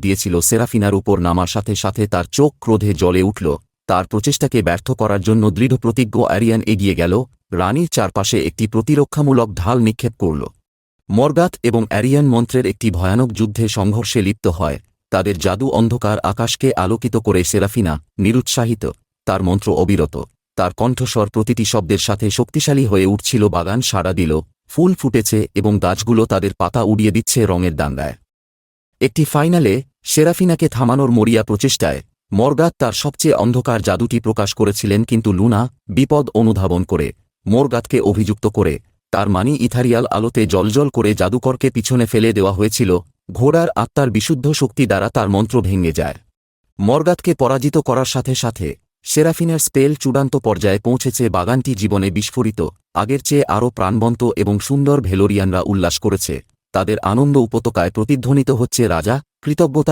দিয়েছিল সেরাফিনার উপর নামার সাথে সাথে তার চোখ ক্রোধে জ্বলে উঠল। তার প্রচেষ্টাকে ব্যর্থ করার জন্য দৃঢ়প্রতিজ্ঞ অ্যারিয়ান এগিয়ে গেল, রানীর চারপাশে একটি প্রতিরক্ষামূলক ঢাল নিক্ষেপ করল। মর্গাত এবং অ্যারিয়ান মন্ত্রের একটি ভয়ানক যুদ্ধে সংঘর্ষে লিপ্ত হয়। তাদের জাদু অন্ধকার আকাশকে আলোকিত করে। সেরাফিনা নিরুৎসাহিত, তার মন্ত্র অবিরত, তার কণ্ঠস্বর প্রতিটি শব্দের সাথে শক্তিশালী হয়ে উঠছিল। বাগান সাড়া দিল, ফুল ফুটেছে এবং গাছগুলো তাদের পাতা উড়িয়ে দিচ্ছে রঙের দাঙ্গায়। একটি ফাইনালে সেরাফিনাকে থামানোর মরিয়া প্রচেষ্টায় মর্গাত তার সবচেয়ে অন্ধকার জাদুটি প্রকাশ করেছিলেন, কিন্তু লুনা বিপদ অনুধাবন করে মর্গাতকে অভিযুক্ত করে তার মানি ইথারিয়াল আলোতে জ্বলজ্বল করে জাদুকরকে পিছনে ফেলে দেওয়া হয়েছিল। ঘোড়ার আত্মার বিশুদ্ধ শক্তি দ্বারা তার মন্ত্র ভেঙে যায়। মর্গাতকে পরাজিত করার সাথে সাথে সেরাফিনার স্পেল চূড়ান্ত পর্যায়ে পৌঁছেছে। বাগানটি জীবনে বিস্ফোরিত, আগের চেয়ে আরও প্রাণবন্ত এবং সুন্দর। ভেলোরিয়ানরা উল্লাস করেছে, তাদের আনন্দ উপত্যকায় প্রতিধ্বনিত হচ্ছে। রাজা কৃতজ্ঞতা